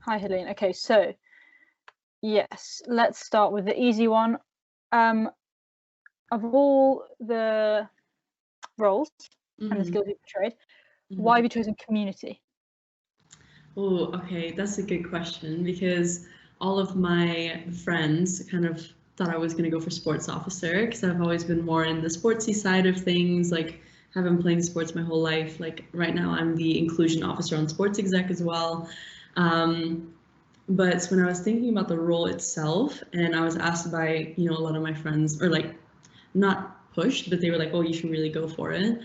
Hi, Heleen. Okay, so yes, let's start with the easy one. Of all the roles and the skills you portrayed, why have you chosen community? Oh, okay, that's a good question, because all of my friends kind of thought I was going to go for sports officer, because I've always been more in the sportsy side of things. Like, have been playing sports my whole life. Like right now, I'm the inclusion officer on Sports Exec as well. But when I was thinking about the role itself, and I was asked by a lot of my friends, or like not pushed, but they were like, "Oh, you should really go for it."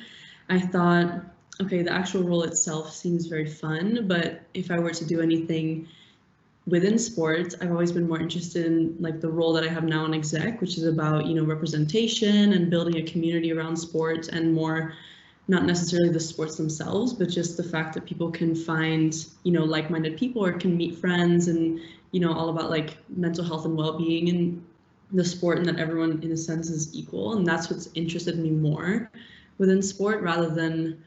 I thought, okay, the actual role itself seems very fun, but if I were to do anything within sports, I've always been more interested in like the role that I have now in exec, which is about representation and building a community around sports, and more not necessarily the sports themselves, but just the fact that people can find like-minded people, or can meet friends, and all about like mental health and well-being in the sport, and that everyone in a sense is equal. And that's what's interested me more within sport, rather than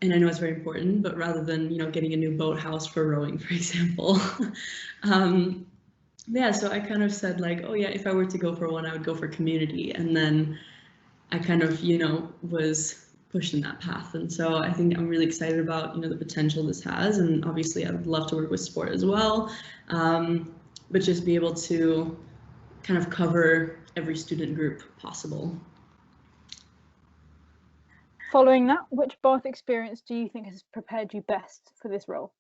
and I know it's very important, but rather than getting a new boathouse for rowing, for example. Yeah, so I kind of said like, oh yeah, if I were to go for one, I would go for community. And then I kind of was pushed in that path. And so I think I'm really excited about the potential this has, and obviously I would love to work with sport as well, but just be able to kind of cover every student group possible. Following that, which Bath experience do you think has prepared you best for this role?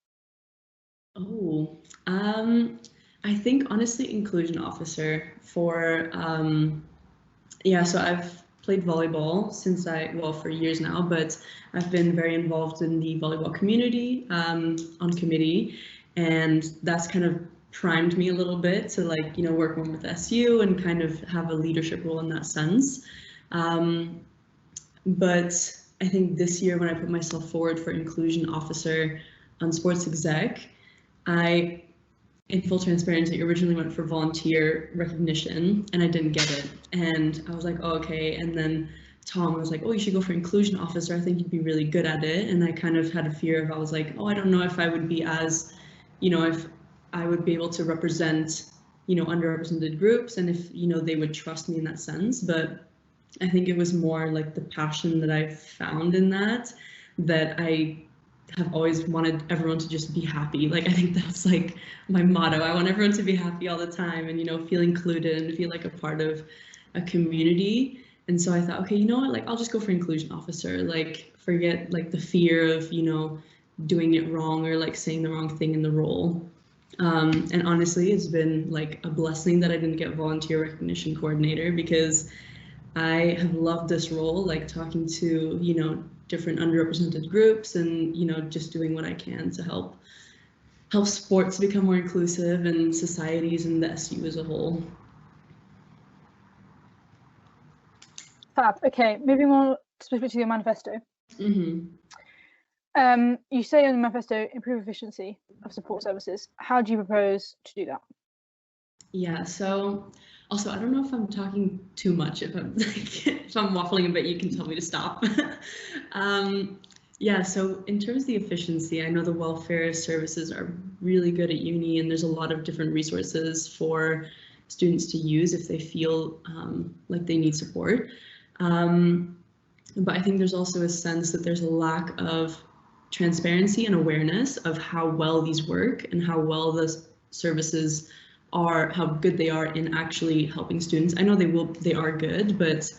Oh, I think honestly inclusion officer for yeah, so I've played volleyball since for years now, but I've been very involved in the volleyball community on committee, and that's kind of primed me a little bit to like work more with SU and kind of have a leadership role in that sense. But I think this year when I put myself forward for inclusion officer on Sports Exec, I, in full transparency, originally went for volunteer recognition and I didn't get it. And I was like, oh, okay. And then Tom was like, oh, you should go for inclusion officer. I think you'd be really good at it. And I kind of had a fear of, I was like, oh, I don't know if I would be as, if I would be able to represent, underrepresented groups, and if, they would trust me in that sense. But I think it was more like the passion that I found in that I have always wanted everyone to just be happy. Like, I think that's like my motto. I want everyone to be happy all the time and, feel included and feel like a part of a community. And so I thought, okay, you know what, like, I'll just go for inclusion officer, like, forget like the fear of, doing it wrong or like saying the wrong thing in the role. And honestly, it's been like a blessing that I didn't get volunteer recognition coordinator, because I have loved this role, like talking to, different underrepresented groups and, just doing what I can to help sports become more inclusive and societies and the SU as a whole. Fab. Okay, moving on specifically to your manifesto. You say in the manifesto, improve efficiency of support services. How do you propose to do that? Yeah, so also, I don't know if I'm talking too much. If I'm if I'm waffling a bit, you can tell me to stop. Yeah, so in terms of the efficiency, I know the welfare services are really good at uni, and there's a lot of different resources for students to use if they feel like they need support. But I think there's also a sense that there's a lack of transparency and awareness of how well these work and how well the services are, how good they are in actually helping students. I know they are good, but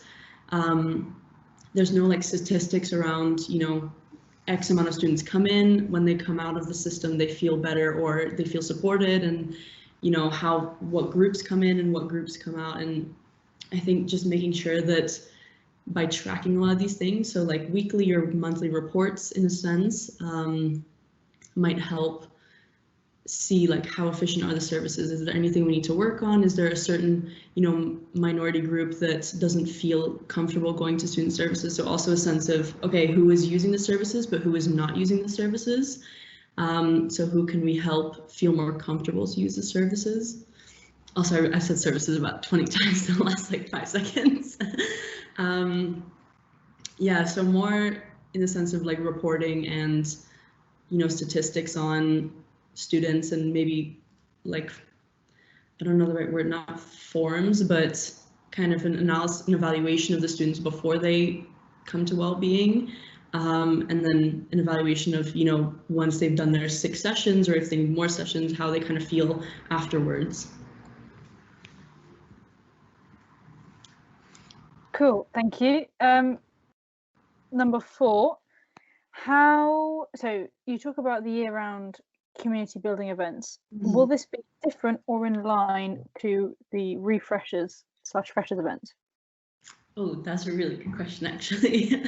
there's no like statistics around, X amount of students come in, when they come out of the system, they feel better or they feel supported, and what groups come in and what groups come out. And I think just making sure that by tracking a lot of these things, so like weekly or monthly reports in a sense, might help see like how efficient are the services. Is there anything we need to work on? Is there a certain minority group that doesn't feel comfortable going to student services? So also a sense of, okay, who is using the services but who is not using the services, so who can we help feel more comfortable to use the services? Also, I said services about 20 times in the last like 5 seconds. Yeah, so more in the sense of like reporting and statistics on students and maybe like, I don't know the right word, not forms, but kind of an analysis and evaluation of the students before they come to well-being. And then an evaluation of, you know, once they've done their 6 sessions, or if they need more sessions, how they kind of feel afterwards. Cool, thank you. Number 4, so you talk about the year-round community building events. Will this be different or in line to the refreshers/freshers events? Oh, that's a really good question, actually.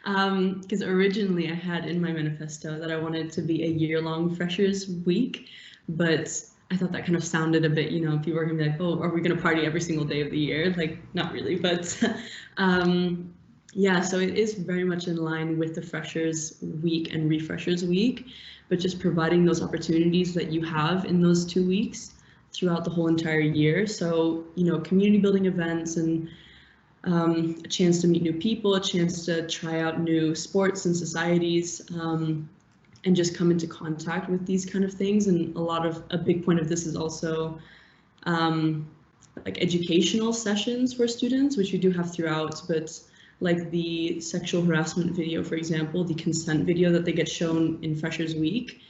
Because originally I had in my manifesto that I wanted to be a year-long Freshers Week, but I thought that kind of sounded a bit, you know, people are gonna be like, oh, are we gonna party every single day of the year? Like, not really, but yeah, so it is very much in line with the Freshers Week and Refreshers Week, but just providing those opportunities that you have in those 2 weeks throughout the whole entire year. So, you know, community building events and a chance to meet new people, a chance to try out new sports and societies, and just come into contact with these kind of things. And a big point of this is also like educational sessions for students, which we do have throughout, but like the sexual harassment video, for example, the consent video that they get shown in Freshers Week,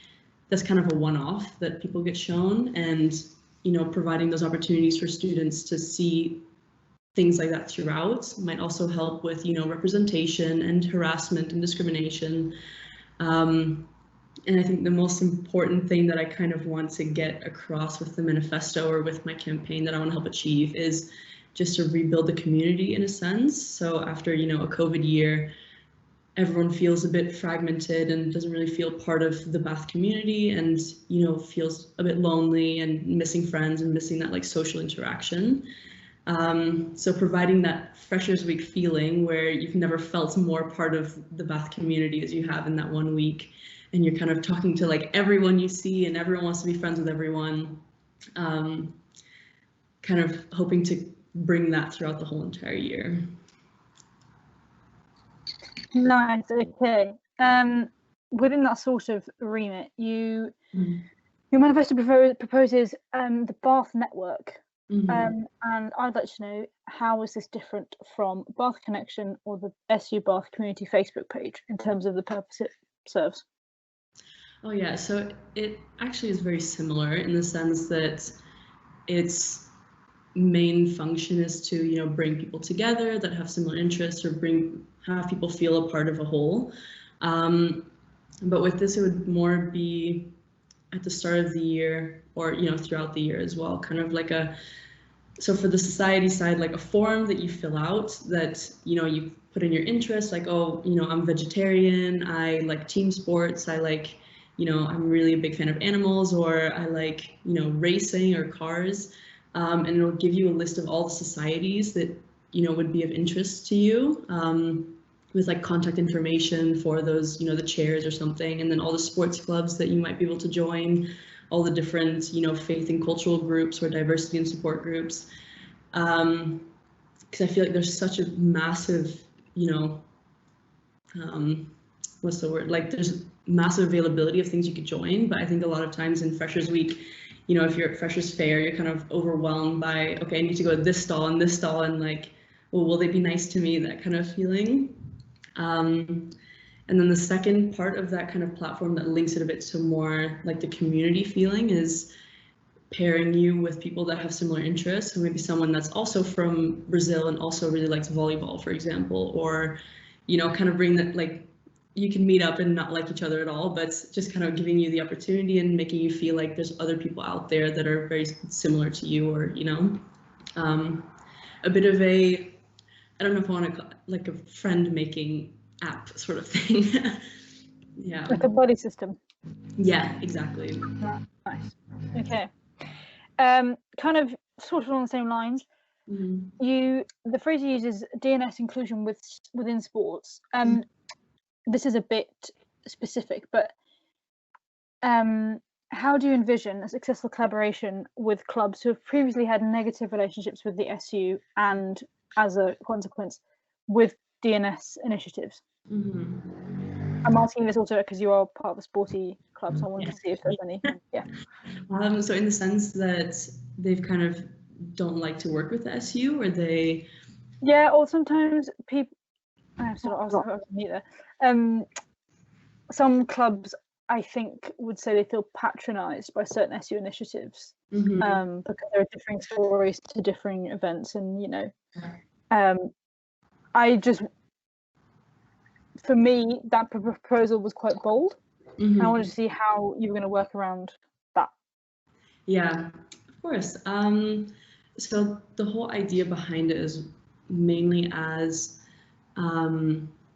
that's kind of a one-off that people get shown, and, you know, providing those opportunities for students to see things like that throughout might also help with, you know, representation and harassment and discrimination. And I think the most important thing that I kind of want to get across with the manifesto or with my campaign that I want to help achieve is just to rebuild the community in a sense. So after, you know, a COVID year, everyone feels a bit fragmented and doesn't really feel part of the Bath community, and, you know, feels a bit lonely and missing friends and missing that like social interaction. So providing that Freshers Week feeling where you've never felt more part of the Bath community as you have in that 1 week, and you're kind of talking to like everyone you see and everyone wants to be friends with everyone, kind of hoping to bring that throughout the whole entire year. Nice, okay. Within that sort of remit, your manifesto proposes the Bath network. And I'd like to know, how is this different from Bath Connection or the SU Bath Community Facebook page in terms of the purpose it serves? Oh yeah, so it actually is very similar in the sense that its main function is to, you know, bring people together that have similar interests, or have people feel a part of a whole. But with this, it would more be at the start of the year, or, you know, throughout the year as well, kind of like so for the society side, like a form that you fill out that, you know, you put in your interests, like, oh, you know, I'm vegetarian, I like team sports, I like, you know, I'm really a big fan of animals, or I like, you know, racing or cars. And it'll give you a list of all the societies that, you know, would be of interest to you, with like contact information for those, you know, the chairs or something, and then all the sports clubs that you might be able to join, all the different, you know, faith and cultural groups or diversity and support groups. Because I feel like there's such a massive, you know, what's the word? Like, there's massive availability of things you could join, but I think a lot of times in Freshers Week, you know, if you're at Freshers Fair, you're kind of overwhelmed by, okay, I need to go to this stall and this stall, and like, well, will they be nice to me? That kind of feeling. And then the second part of that kind of platform that links it a bit to more like the community feeling is pairing you with people that have similar interests. So maybe someone that's also from Brazil and also really likes volleyball, for example, or, you know, kind of bring that, like, you can meet up and not like each other at all, but just kind of giving you the opportunity and making you feel like there's other people out there that are very similar to you, or, you know, a bit of a, I don't know if I want to call it like a friend making app sort of thing. Yeah. Like a buddy system. Yeah, exactly. Nice. Okay. Kind of sort of on the same lines. The phrase you use is DNS inclusion within sports. This is a bit specific, but how do you envision a successful collaboration with clubs who have previously had negative relationships with the SU, and as a consequence with DNS initiatives? I'm asking this also because you are part of a sporty clubs. I wanted to see if there's any. Yeah. So in the sense that they've kind of don't like to work with the SU, or they. Yeah, or sometimes people. I was mute there. Some clubs, I think, would say they feel patronised by certain SU initiatives, because there are differing stories to differing events, and for me, that proposal was quite bold. I wanted to see how you were going to work around that. Yeah, of course. So the whole idea behind it is mainly as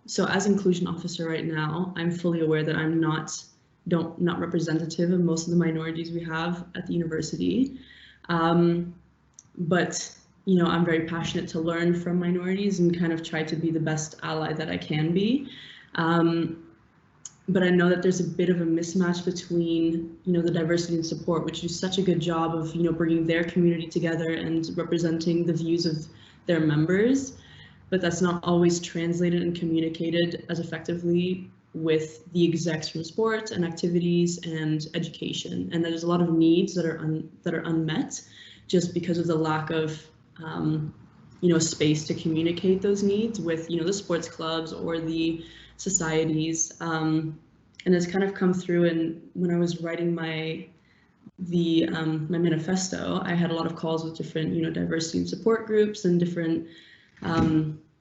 so as inclusion officer right now, I'm fully aware that I'm not representative of most of the minorities we have at the university. But I'm very passionate to learn from minorities and kind of try to be the best ally that I can be. But I know that there's a bit of a mismatch between, the diversity and support, which do such a good job of, bringing their community together and representing the views of their members. But that's not always translated and communicated as effectively with the execs from sports and activities and education. And there's a lot of needs that are unmet just because of the lack of space to communicate those needs with the sports clubs or the societies. And it's kind of come through. And when I was writing my manifesto, I had a lot of calls with different diversity and support groups and different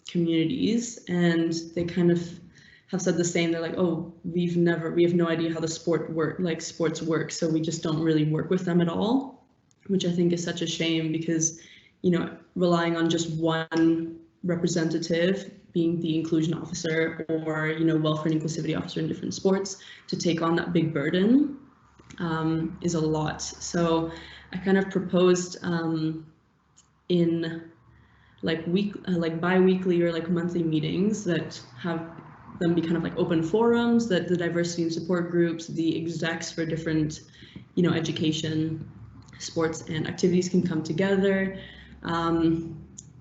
communities, and they kind of have said the same. They're like, oh, we have no idea how the sports work, so we just don't really work with them at all, which I think is such a shame, because relying on just one representative being the inclusion officer or welfare and inclusivity officer in different sports to take on that big burden is a lot. So I kind of proposed in bi-weekly or monthly meetings that have them be kind of open forums, that the diversity and support groups, the execs for different education, sports and activities can come together.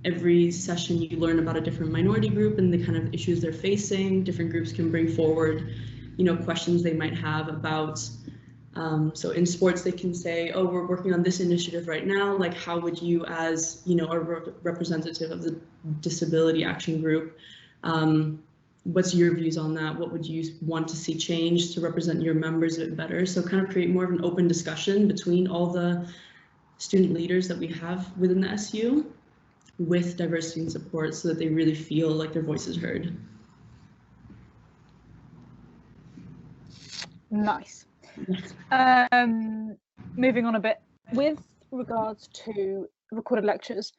Every session you learn about a different minority group and the kind of issues they're facing. Different groups can bring forward questions they might have about. So in sports, they can say, oh, we're working on this initiative right now. Like, how would you, as a representative of the disability action group, what's your views on that? What would you want to see changed to represent your members a bit better? So kind of create more of an open discussion between all the student leaders that we have within the SU with diversity and support, so that they really feel like their voice is heard. Nice. Moving on a bit, with regards to recorded lectures,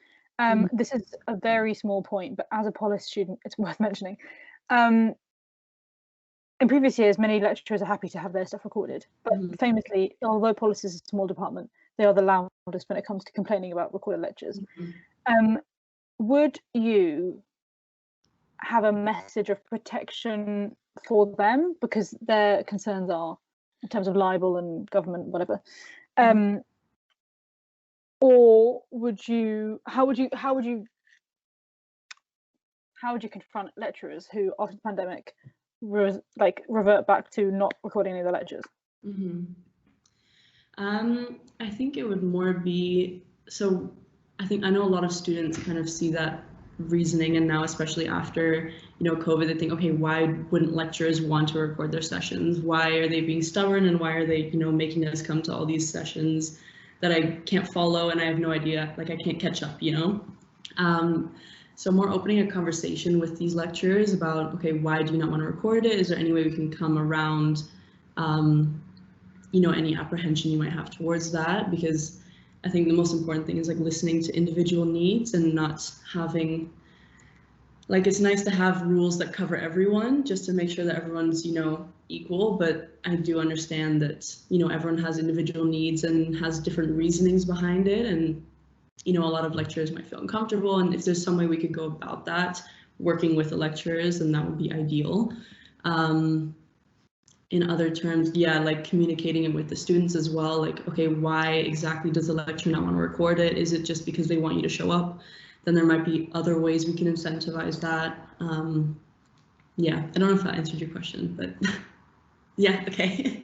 this is a very small point, but as a Polis student, it's worth mentioning. In previous years, many lecturers are happy to have their stuff recorded, but famously, although Polis is a small department, they are the loudest when it comes to complaining about recorded lectures. Would you have a message of protection for them, because their concerns are in terms of libel and government, whatever, or how would you confront lecturers who after the pandemic revert back to not recording any of the lectures? I think it would more be, so I know a lot of students kind of see that reasoning, and now especially after COVID, they think, okay, why wouldn't lecturers want to record their sessions? Why are they being stubborn, and why are they making us come to all these sessions that I can't follow and I have no idea, I can't catch up, so more opening a conversation with these lecturers about, okay, why do you not want to record it? Is there any way we can come around any apprehension you might have towards that? Because I think the most important thing is listening to individual needs and not having, it's nice to have rules that cover everyone just to make sure that everyone's, equal. But I do understand that, everyone has individual needs and has different reasonings behind it. And, a lot of lecturers might feel uncomfortable. And if there's some way we could go about that, working with the lecturers, then that would be ideal. In other terms, communicating it with the students as well. Okay, why exactly does the lecturer not want to record it? Is it just because they want you to show up? Then there might be other ways we can incentivize that. I don't know if that answered your question, but yeah, okay.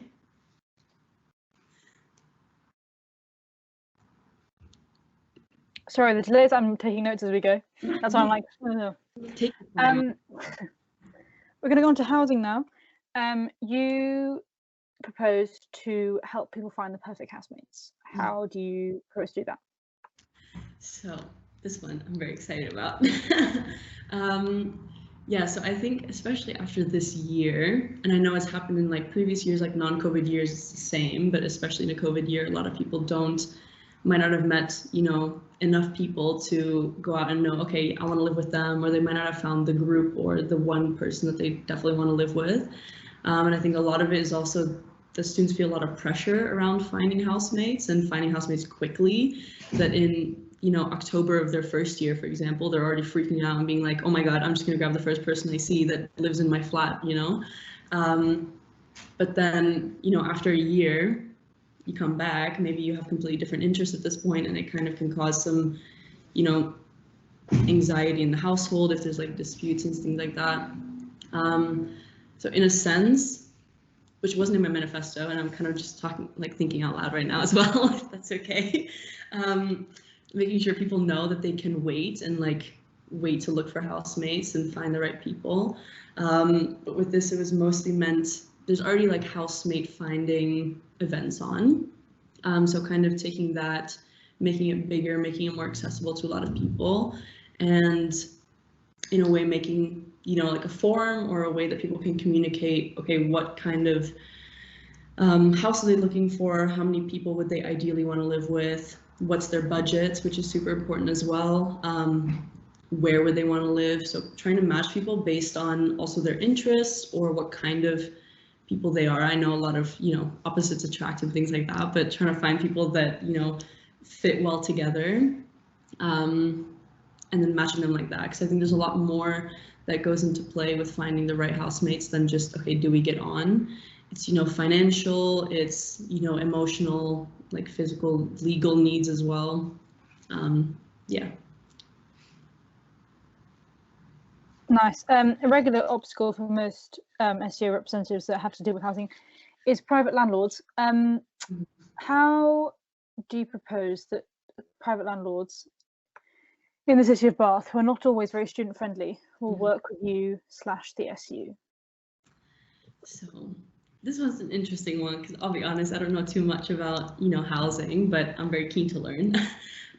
Sorry, the delay is I'm taking notes as we go. That's why I'm like, oh. Take your time. We're going to go on to housing now. You proposed to help people find the perfect housemates. How do you propose to do that? So this one I'm very excited about. Yeah, so I think especially after this year, and I know it's happened in like previous years, like non-COVID years, it's the same, but especially in a COVID year, a lot of people might not have met, you know, enough people to go out and know, okay, I want to live with them, or they might not have found the group or the one person that they definitely want to live with. And I think a lot of it is also the students feel a lot of pressure around finding housemates and finding housemates quickly, that in, you know, October of their first year, for example, they're already freaking out and being like, oh my God, I'm just gonna grab the first person I see that lives in my flat, you know? But then, you know, after a year, you come back, maybe you have completely different interests at this point, and it kind of can cause some, you know, anxiety in the household if there's like disputes and things like that. So in a sense, which wasn't in my manifesto, and I'm kind of just talking, like thinking out loud right now as well, if that's okay. Making sure people know that they can wait and like wait to look for housemates and find the right people. But with this, it was mostly meant, there's already like housemate finding events on. So kind of taking that, making it bigger, making it more accessible to a lot of people, and in a way making, you know, like a forum or a way that people can communicate, okay, what kind of house are they looking for? How many people would they ideally want to live with? What's their budget, which is super important as well. Where would they want to live? So trying to match people based on also their interests or what kind of people they are. I know a lot of, you know, opposites attract and things like that, but trying to find people that, you know, fit well together. And then matching them like that, because I think there's a lot more that goes into play with finding the right housemates than just, okay, do we get on? It's, you know, financial, it's, you know, emotional, like physical, legal needs as well. Yeah. Nice. A regular obstacle for most SEO representatives that have to deal with housing is private landlords. How do you propose that private landlords in the city of Bath, who are not always very student friendly, will work with you / the SU? So this one's an interesting one, because I'll be honest, I don't know too much about, you know, housing, but I'm very keen to learn.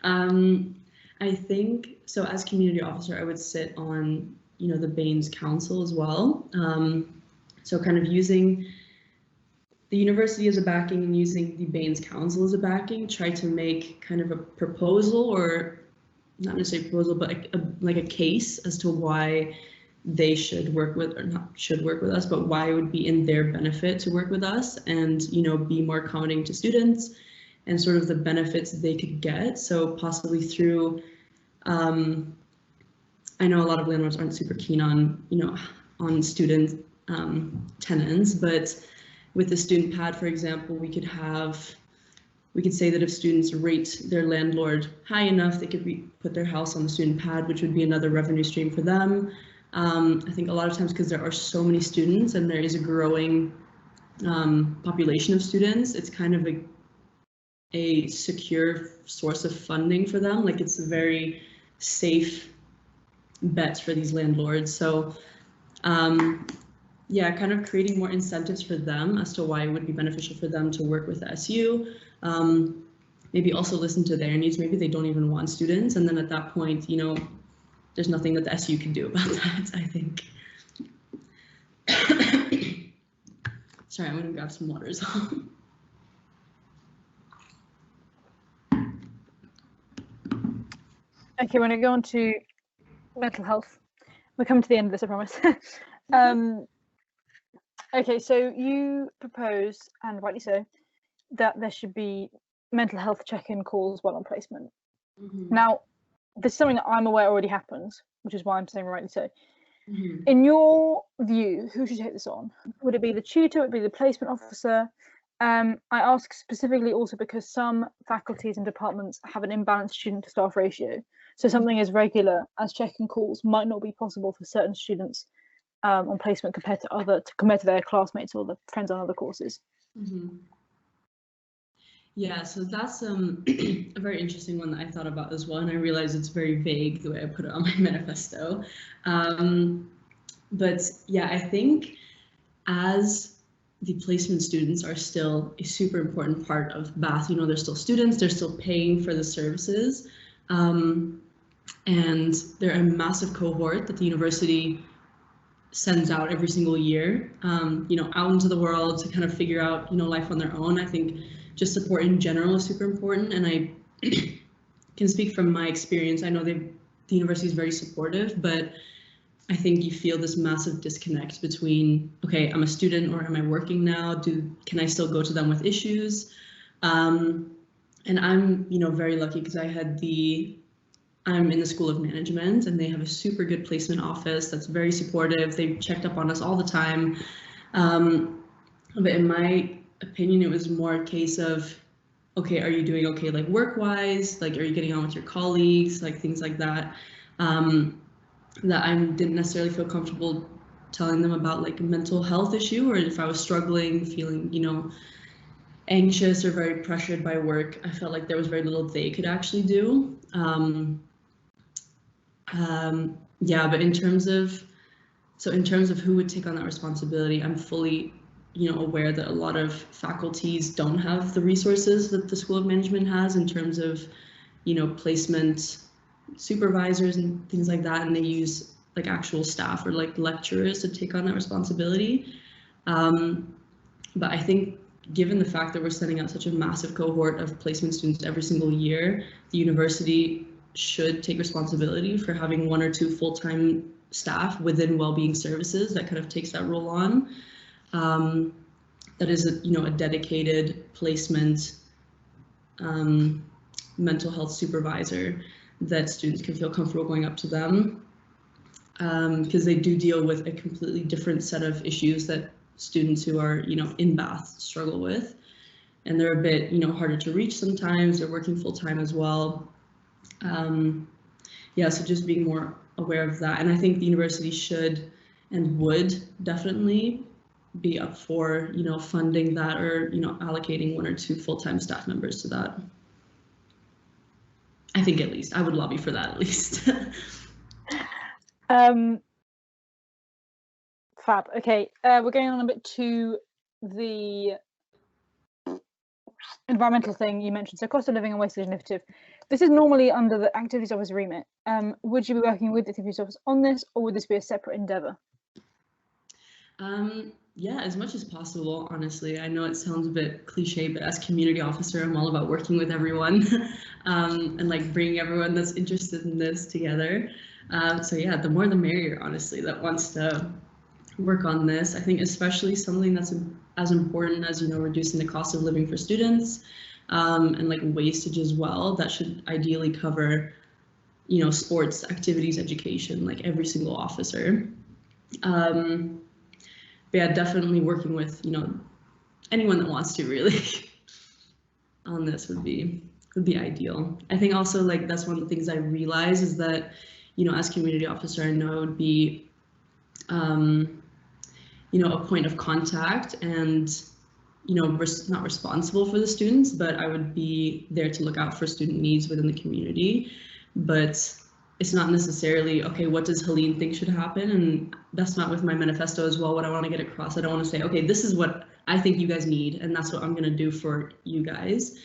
I think, so as community officer, I would sit on, you know, the Baines Council as well. So kind of using the university as a backing and using the Baines Council as a backing, try to make kind of a proposal, or not necessarily a proposal, but like a case as to why they should work with, or not should work with us, but why it would be in their benefit to work with us and, you know, be more accommodating to students and sort of the benefits they could get. So possibly through, I know a lot of landlords aren't super keen on, you know, on student tenants, but with the student pad, for example, we could say that if students rate their landlord high enough, they could put their house on the student pad, which would be another revenue stream for them. I think a lot of times, because there are so many students and there is a growing population of students, it's kind of a secure source of funding for them. Like, it's a very safe bet for these landlords. So yeah, kind of creating more incentives for them as to why it would be beneficial for them to work with the SU. Maybe also listen to their needs. Maybe they don't even want students, and then at that point, you know, there's nothing that the SU can do about that, I think. Sorry, I'm gonna grab some water as well. Okay, we're going to go on to mental health. We're coming to the end of this, I promise. Okay, so you propose, and rightly so, that there should be mental health check-in calls while on placement. Now, this is something that I'm aware already happens, which is why I'm saying rightly so. In your view, who should take this on? Would it be the tutor? Would it be the placement officer? I ask specifically also because some faculties and departments have an imbalanced student to staff ratio. So something as regular as check-in calls might not be possible for certain students on placement compared to their classmates or the friends on other courses. Yeah, so that's a very interesting one that I thought about as well, and I realize it's very vague the way I put it on my manifesto. But yeah, I think as the placement students are still a super important part of Bath, you know, they're still students, they're still paying for the services, and they're a massive cohort that the university sends out every single year, you know, out into the world to kind of figure out, you know, life on their own. I think just support in general is super important, and I can speak from my experience. I know the university is very supportive, but I think you feel this massive disconnect between, okay, I'm a student or am I working now? Can I still go to them with issues? And I'm, you know, very lucky because I'm in the School of Management, and they have a super good placement office that's very supportive. They've checked up on us all the time. But in my opinion, it was more a case of, okay, are you doing okay, like work-wise? Like, are you getting on with your colleagues? Like things like that. That I didn't necessarily feel comfortable telling them about, like a mental health issue, or if I was struggling, feeling, you know, anxious or very pressured by work. I felt like there was very little they could actually do. Yeah, but in terms of who would take on that responsibility, I'm fully, you know, aware that a lot of faculties don't have the resources that the School of Management has in terms of, you know, placement supervisors and things like that, and they use like actual staff or like lecturers to take on that responsibility. But I think given the fact that we're sending out such a massive cohort of placement students every single year, the university should take responsibility for having 1 or 2 full-time staff within well-being services that kind of takes that role on. That is a, you know, a dedicated placement mental health supervisor that students can feel comfortable going up to them, because they do deal with a completely different set of issues that students who are, you know, in Bath struggle with, and they're a bit, you know, harder to reach sometimes. They're working full-time as well. Yeah, so just being more aware of that, and I think the university should and would definitely be up for, you know, funding that, or, you know, allocating 1 or 2 full-time staff members to that. I think at least I would lobby for that at least. Fab. Okay, we're going on a bit to the environmental thing you mentioned. So cost of living and wastage initiative. This is normally under the activities office remit. Would you be working with the activities office on this, or would this be a separate endeavour? Yeah, as much as possible, honestly. I know it sounds a bit cliche, but as community officer, I'm all about working with everyone and like bringing everyone that's interested in this together. So yeah, the more the merrier, honestly, that wants to work on this. I think especially something that's as important as, you know, reducing the cost of living for students, and like wastage as well. That should ideally cover, you know, sports, activities, education, like every single officer. But yeah, definitely working with, you know, anyone that wants to really on this would be ideal. I think also, like, that's one of the things I realize is that, you know, as community officer, I know it would be, you know, a point of contact and, you know, not responsible for the students, but I would be there to look out for student needs within the community. But it's not necessarily, okay, what does Heleen think should happen? And that's not with my manifesto as well, what I want to get across. I don't want to say, okay, this is what I think you guys need, and that's what I'm going to do for you guys.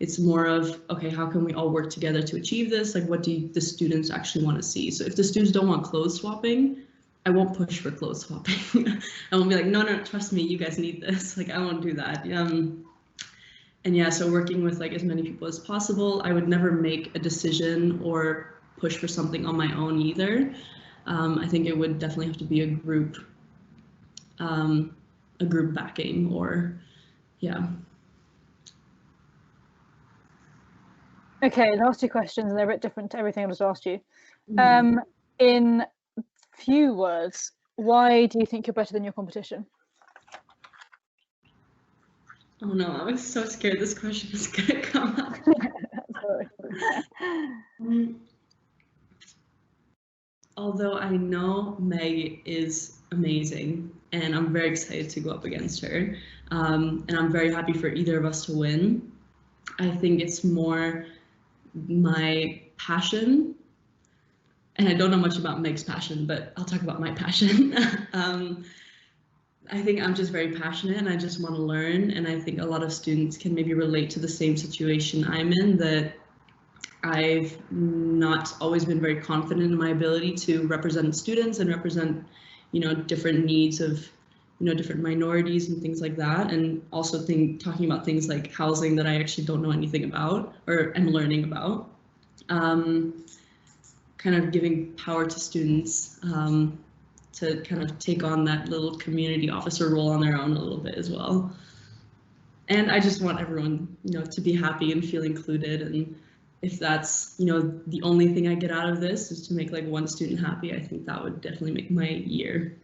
It's more of, okay, how can we all work together to achieve this? Like, what do the students actually want to see? So if the students don't want clothes swapping, I won't push for clothes swapping. I won't be like, no, trust me, you guys need this. Like, I won't do that. And yeah, so working with like as many people as possible. I would never make a decision or push for something on my own either. I think it would definitely have to be a group backing, or yeah. Okay, last 2 questions, and they're a bit different to everything I just asked you. In few words, why do you think you're better than your competition? Oh no, I was so scared this question was gonna come up. Although I know Meg is amazing, and I'm very excited to go up against her, and I'm very happy for either of us to win. I think it's more my passion. And I don't know much about Meg's passion, but I'll talk about my passion. I think I'm just very passionate and I just want to learn. And I think a lot of students can maybe relate to the same situation I'm in, that I've not always been very confident in my ability to represent students and represent, you know, different needs of, you know, different minorities and things like that. And also talking about things like housing that I actually don't know anything about or am learning about. Kind of giving power to students to kind of take on that little community officer role on their own a little bit as well. And I just want everyone, you know, to be happy and feel included. And if that's, you know, the only thing I get out of this is to make like one student happy, I think that would definitely make my year.